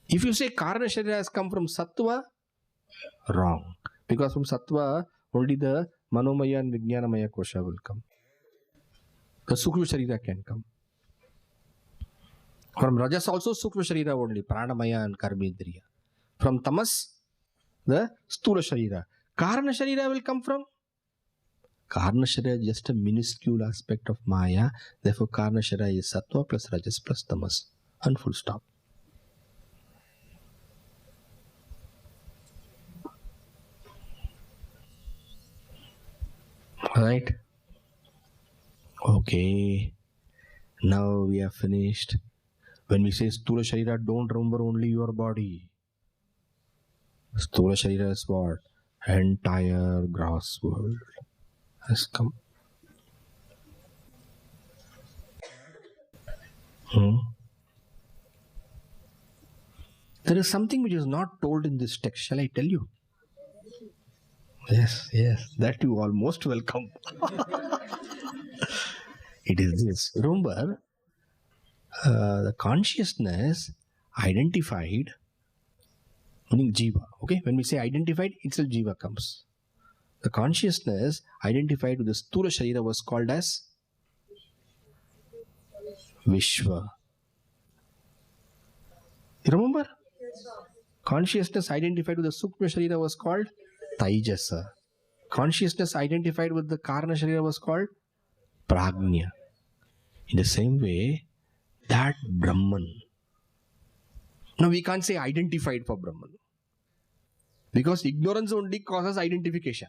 If you say Karana Sharira has come from Sattva, wrong. Because from Sattva, only the Manomaya and Vijnanamaya Kosha will come. The Sukha Sharira can come. From Rajas also Sukha Sharira only, Pranamaya and Karmendriya. From Tamas, the Sthula Sharira. Karana Sharira will come from? Karana Sharira is just a minuscule aspect of Maya. Therefore, Karana Sharira is Sattva plus Rajas plus Tamas. And full stop. Alright. Okay. Now we have finished. When we say Sthula Sharira, don't remember only your body. Sthula Sharira is what? Entire gross world has come. There is something which is not told in this text. Shall I tell you? Yes, that you are most welcome. It is this. Remember, the consciousness identified, meaning Jiva. Okay, when we say identified, itself Jiva comes. The consciousness identified with the Sthula Sharira was called as Vishwa. You remember? Consciousness identified with the Sukma Sharira was called Taijasa. Consciousness identified with the Karana Sharira was called Prajna. In the same way, that Brahman. Now we can't say identified for Brahman. Because ignorance only causes identification.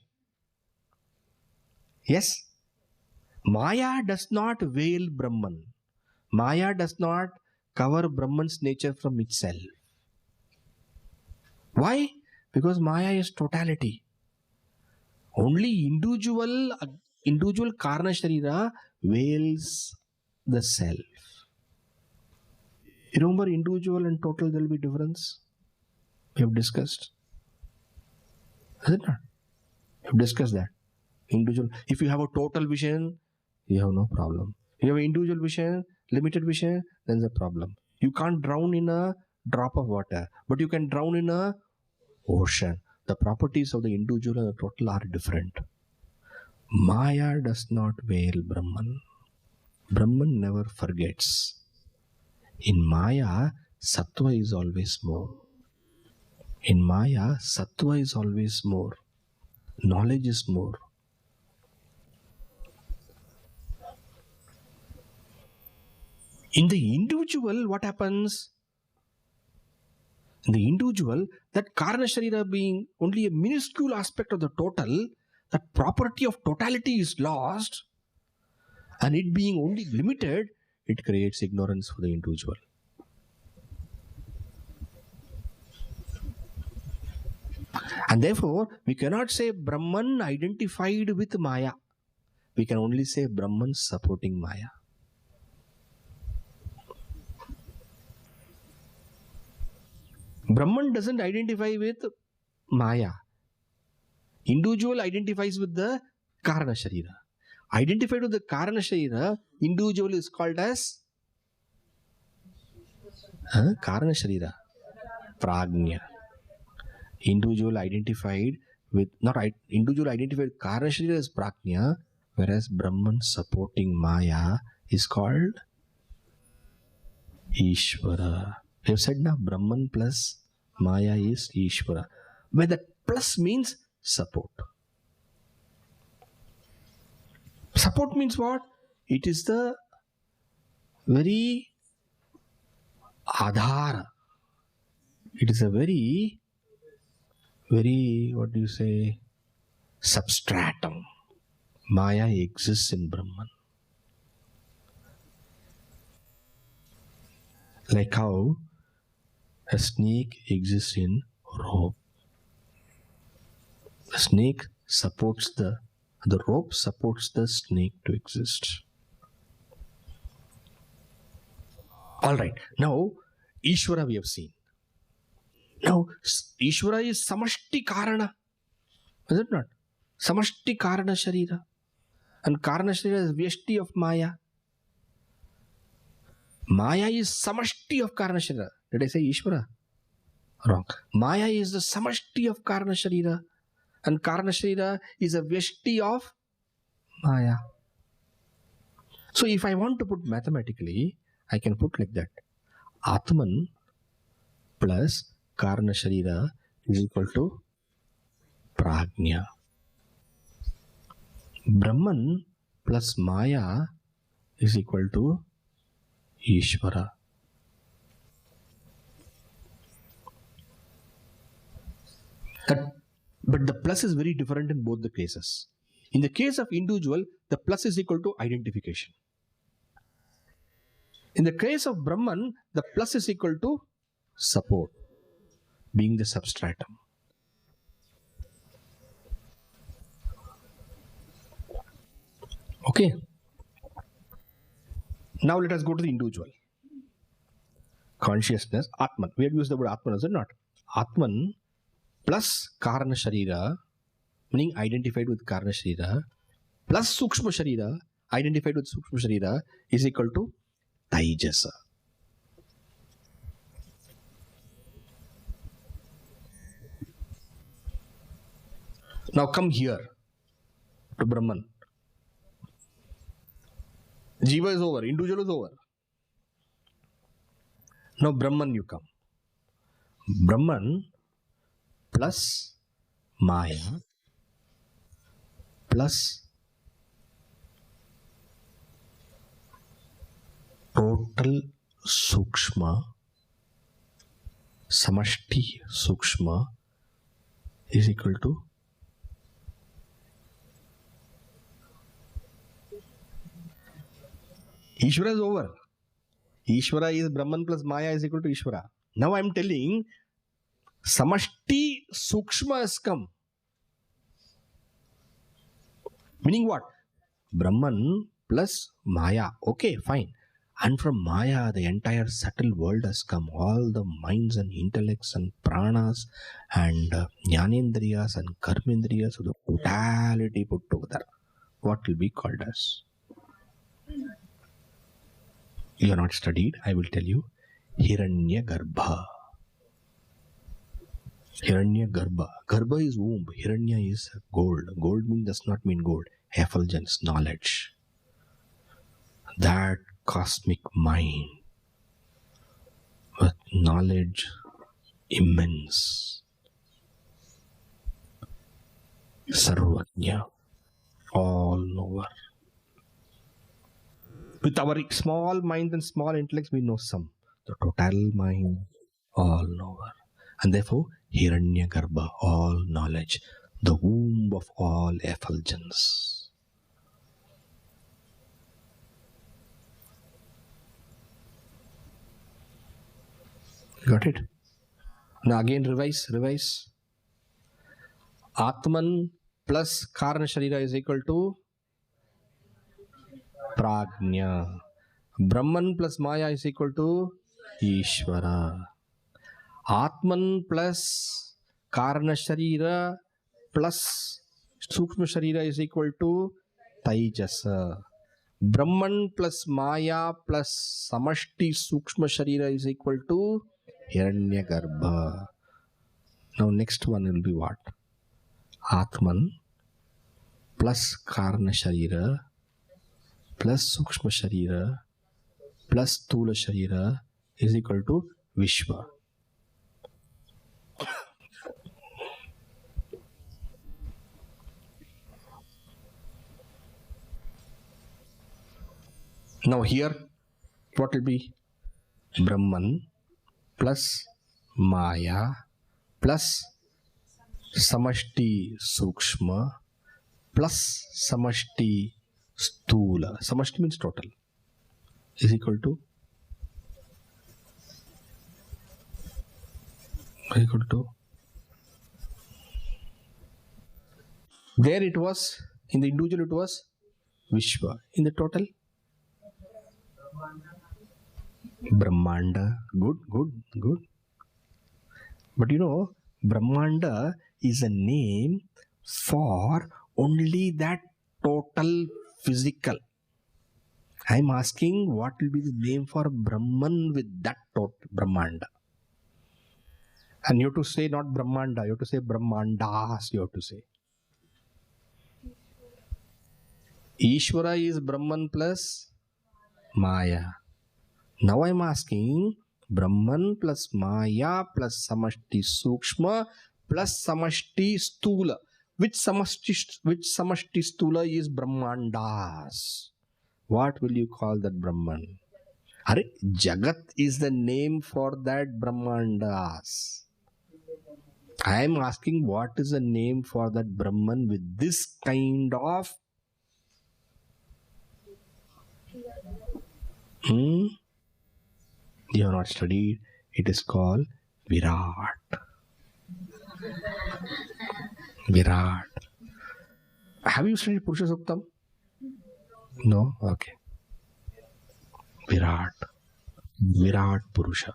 Yes? Maya does not veil Brahman. Maya does not cover Brahman's nature from itself. Why? Because Maya is totality. Only individual Karana Sharira veils the self. You remember individual and total, there will be difference. We have discussed. Is it not? We have discussed that. Individual. If you have a total vision, you have no problem. If you have individual vision, limited vision, then there's a problem. You can't drown in a drop of water, but you can drown in a ocean. The properties of the individual and the total are different. Maya does not veil Brahman. Brahman never forgets. In Maya, Sattva is always more. In Maya, Sattva is always more. Knowledge is more. In the individual, what happens? In the individual, that Karana Sharira being only a minuscule aspect of the total, that property of totality is lost, and it being only limited, it creates ignorance for the individual. And therefore, we cannot say Brahman identified with Maya. We can only say Brahman supporting Maya. Brahman doesn't identify with Maya. Individual identifies with the Karana Sharira. Identified with the Karana Sharira, individual is called as Karana Sharira, Prajna. Individual identified with Karana Sharira is Prajna, whereas Brahman supporting Maya is called Ishvara. You have said now Brahman plus Maya is Ishvara. Where that plus means support. Support means what? It is the very Adhara. It is a very, what do you say, substratum. Maya exists in Brahman. Like how a snake exists in rope. The snake supports the rope supports the snake to exist. Alright, now Ishvara we have seen. Now Ishvara is Samashti Karana. Is it not? Samashti Karana Sharira. And Karana Sharira is Vyashti of Maya. Maya is Samashti of Karana Sharira. Did I say Ishvara? Wrong. Maya is the Samashti of Karana Sharira. And Karana Sharira is a Vyashti of Maya. So if I want to put mathematically, I can put like that. Atman plus Karana Sharira is equal to Prajna. Brahman plus Maya is equal to Ishvara. But the plus is very different in both the cases. In the case of individual, the plus is equal to identification. In the case of Brahman, the plus is equal to support, being the substratum. Okay. Now let us go to the individual. Consciousness, Atman. We have used the word Atman, is it not? Atman plus Karana Sharira, meaning identified with Karana Sharira, plus Sukshma Sharira, identified with Sukshma Sharira, is equal to Taijasa. Now come here to Brahman. Jiva is over, individual is over. Now Brahman you come. Brahman plus Maya plus total Sukshma, Samashti Sukshma is equal to Ishvara is over. Ishvara is Brahman plus Maya is equal to Ishvara. Now I am telling Samashti Sukshma has come. Meaning what? Brahman plus Maya. Okay, fine. And from Maya, the entire subtle world has come. All the minds and intellects and pranas and jnanendriyas and karmendriyas, so the totality put together. What will be called as? You are not studied, I will tell you. Hiranya Garbha. Hiranya Garbha. Garbha is womb. Hiranya is gold. Gold does not mean gold. Effulgence, knowledge. That cosmic mind with knowledge immense. Sarvajna. All knower. With our small mind and small intellects, we know some. The total mind, all knower. And therefore, Hiranya Garbha, all knowledge. The womb of all effulgence. Got it? Now again revise. Atman plus Karana Sharira is equal to Prajna. Brahman plus Maya is equal to Ishvara. Atman plus Karana Sharira plus Sukshma Sharira is equal to Taijasa. Brahman plus Maya plus Samashti Sukshma Sharira is equal to Hiranyagarbha. Now next one will be what? Atman plus Karana Sharira plus Sukshma Sharira plus Stula Sharira is equal to Vishwa. Now here, what will be? Brahman plus Maya plus Samashti Sukshma plus Samashti Stula. Samashti means total. Is equal to there it was, in the individual it was Vishwa. In the total, Brahmanda. Good. But you know, Brahmanda is a name for only that total physical. I am asking what will be the name for Brahman with that total Brahmanda. And you have to say not Brahmanda, you have to say Brahmandas, you have to say. Ishvara is Brahman plus Maya. Now I am asking Brahman plus Maya plus Samashti Sukshma plus Samashti Stula. Which Samashti Stula is Brahmandas? What will you call that Brahman? Are Jagat is the name for that Brahmandas. I am asking what is the name for that Brahman with this kind of you have not studied. It is called Virat. Virat. Have you studied Purusha Suktam? No? Okay. Virat. Virat Purusha.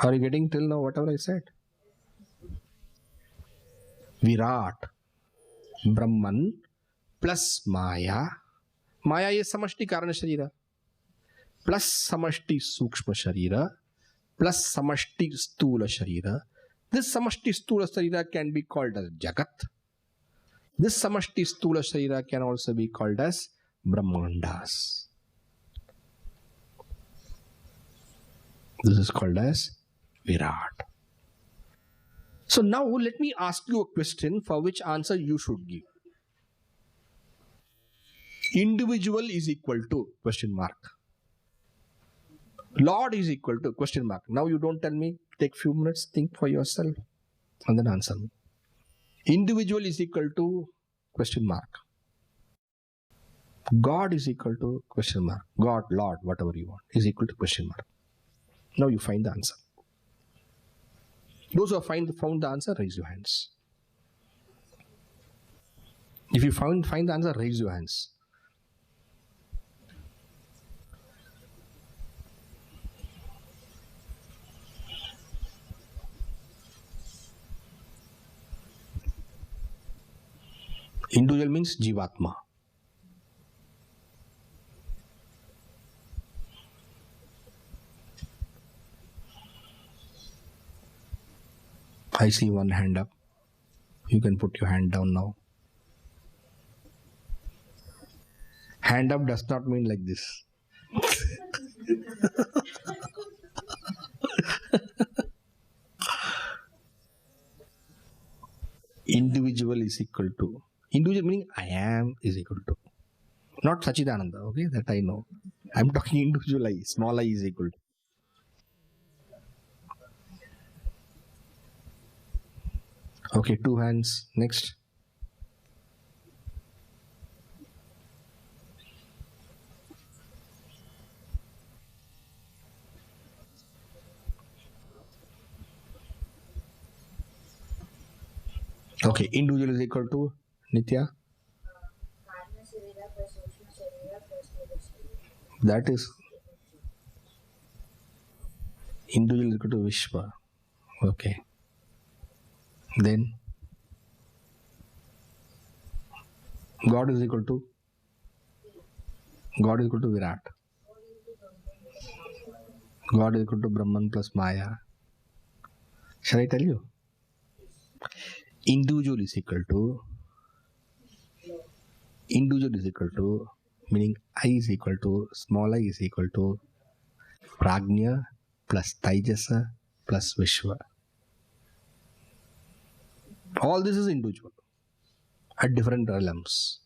Are you getting till now whatever I said? Virat. Brahman plus Maya. Maya is Samashti Karana Sharira. Plus Samashti Sukshma Sharira. Plus Samashti Stula Sharira. This Samashti Stula Sharira can be called as Jagat. This Samashti Stula Sharira can also be called as Brahmandas. This is called as Virat. So now let me ask you a question for which answer you should give. Individual is equal to question mark. Lord is equal to question mark. Now you don't tell me. Take few minutes, think for yourself and then answer me. Individual is equal to question mark. God is equal to question mark. God, Lord, whatever you want is equal to question mark. Now you find the answer. Those who have found the answer, raise your hands. If you find the answer, raise your hands. Individual means Jivatma. I see one hand up. You can put your hand down now. Hand up does not mean like this. Individual is equal to. Individual meaning I am is equal to. Not Sachidananda, okay? That I know. I'm talking individual I. Small I is equal to. Okay, two hands. Next. Okay, individual is equal to Nitya. That is individual is equal to Vishwa. Okay. Then God is equal to Virat. God is equal to Brahman plus Maya. Shall I tell you? Individual is equal to Individual is equal to, meaning I is equal to, small I is equal to Prajna plus Taijasa plus Vishwa. All this is individual at different realms.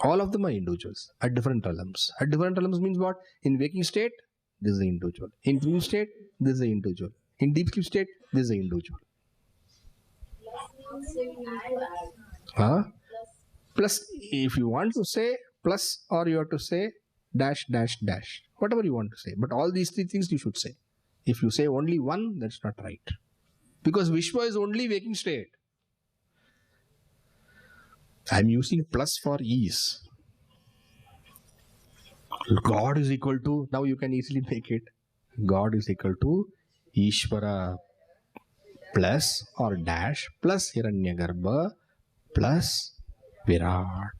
All of them are individuals at different realms. At different realms means what? In waking state, this is the individual. In dream state, this is the individual. In deep sleep state, this is the individual. So you need to add Huh? plus. Plus, if you want to say plus, or you have to say dash, dash, dash. Whatever you want to say. But all these three things you should say. If you say only one, that's not right. Because Vishwa is only waking state. I'm using plus for ease. God is equal to, now you can easily make it. God is equal to Ishvara plus or dash plus Hiranyagarbha plus Virat.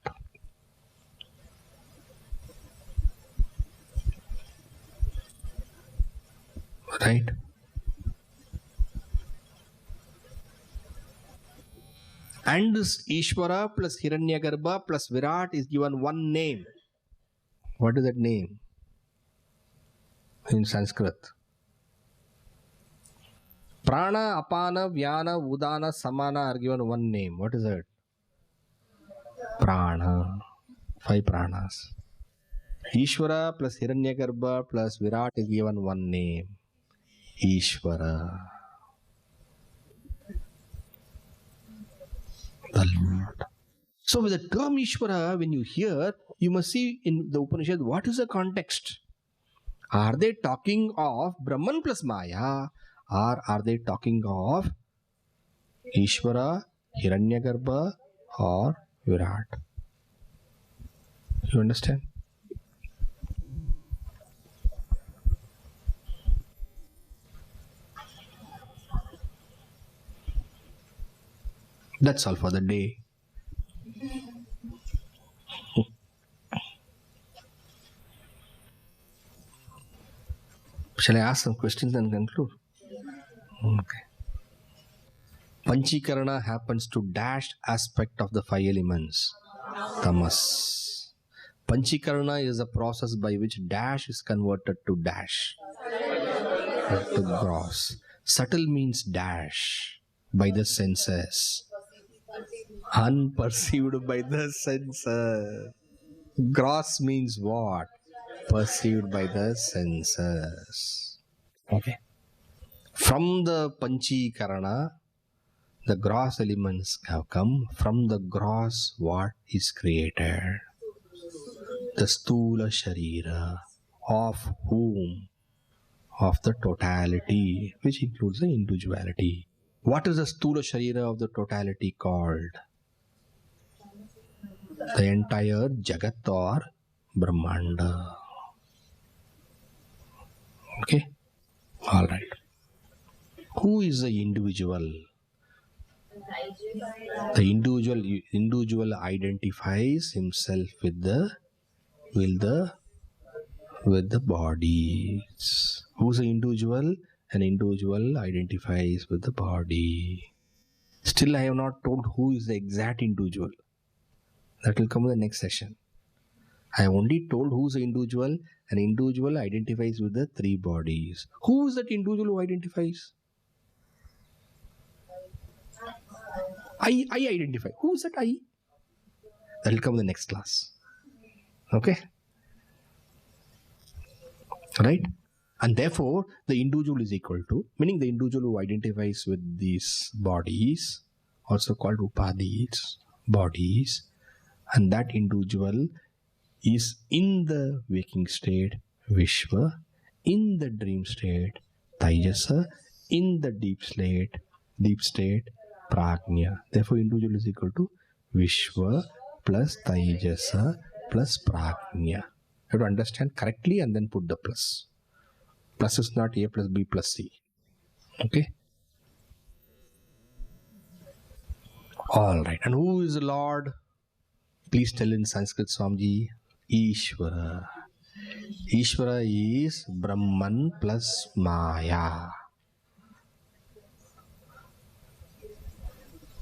Right? And this Ishvara plus Hiranyagarbha plus Virat is given one name. What is that name? In Sanskrit. Prana, Apana, Vyana, Udana, Samana are given one name. What is that? Prana. 5 pranas. Ishvara plus Hiranyagarbha plus Virat is given one name. Ishvara. The Lord. So with the term Ishvara, when you hear, you must see in the Upanishad, what is the context? Are they talking of Brahman plus Maya, or are they talking of Ishvara, Hiranyagarbha, or Virat? You understand? That's all for the day. Shall I ask some questions and conclude? Okay. Panchikarana happens to dash aspect of the 5 elements. Tamas. Panchikarana is a process by which dash is converted to dash, to gross. Subtle means dash by the senses. Unperceived by the senses. Gross means what? Perceived by the senses. Okay. From the Panchikarana, the gross elements have come. From the gross, what is created? The Stula Sharira. Of whom? Of the totality, which includes the individuality. What is the Stula Sharira of the totality called? The entire Jagat or Brahmanda. Okay? Alright. Who is the individual? The individual identifies himself with the bodies. Who's the individual? An individual identifies with the body. Still, I have not told who is the exact individual. That will come in the next session. I have only told who's the individual. An individual identifies with the 3 bodies. Who is that individual who identifies? I identify. Who is that I? That will come in the next class. Okay? Right? And therefore, the individual is equal to, meaning the individual who identifies with these bodies, also called upadhis, bodies, and that individual is in the waking state, Vishwa, in the dream state, Taijasa, in the deep state, Prajna. Therefore, individual is equal to Vishwa plus Taijasa plus Prajna. You have to understand correctly and then put the plus. Plus is not A plus B plus C. Okay? Alright. And who is the Lord? Please tell in Sanskrit, Swamiji. Ishvara. Ishvara is Brahman plus Maya.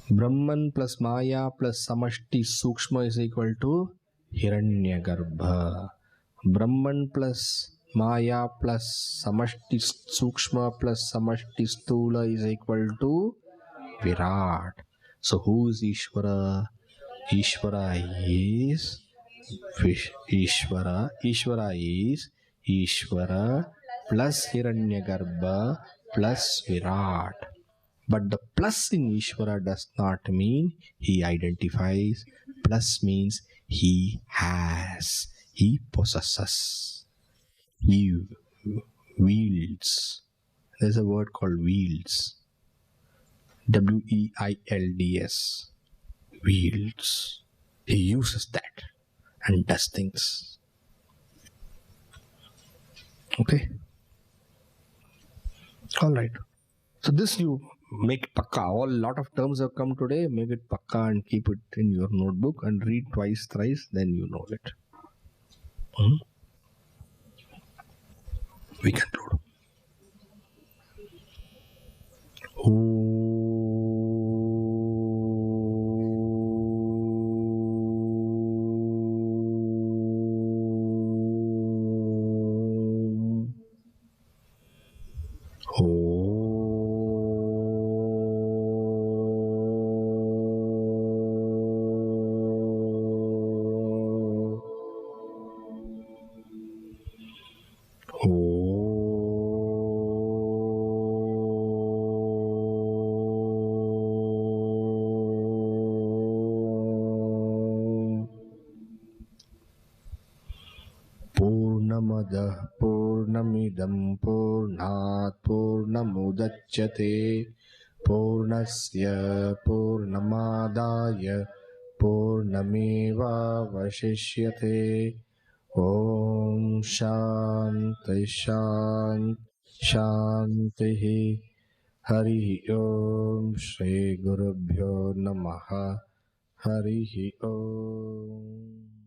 Brahman plus Maya plus Samashti Sukshma is equal to Hiranyagarbha. Brahman plus Maya plus Samashti Sukshma plus Samashti Stula is equal to Virat. So who is Ishvara? Ishvara is Ishvara. Ishvara is Ishvara plus Hiranyagarbha plus Virat. But the plus in Ishvara does not mean he identifies. Plus means he has, he possesses, he wields. There's a word called wields. Wields. Wields. He uses that and does things. Okay? Alright. So this you make pakka. All lot of terms have come today. Make it pakka and keep it in your notebook and read twice, thrice. Then you know it. We conclude. Purnamadah Purnamidam Purnat Purnamudachyate Purnasya Purnamadaya Purnameva Vashishyate Om Shanti Shanti Shanti Hari Om Shri Gurubhyo Namaha Hari Om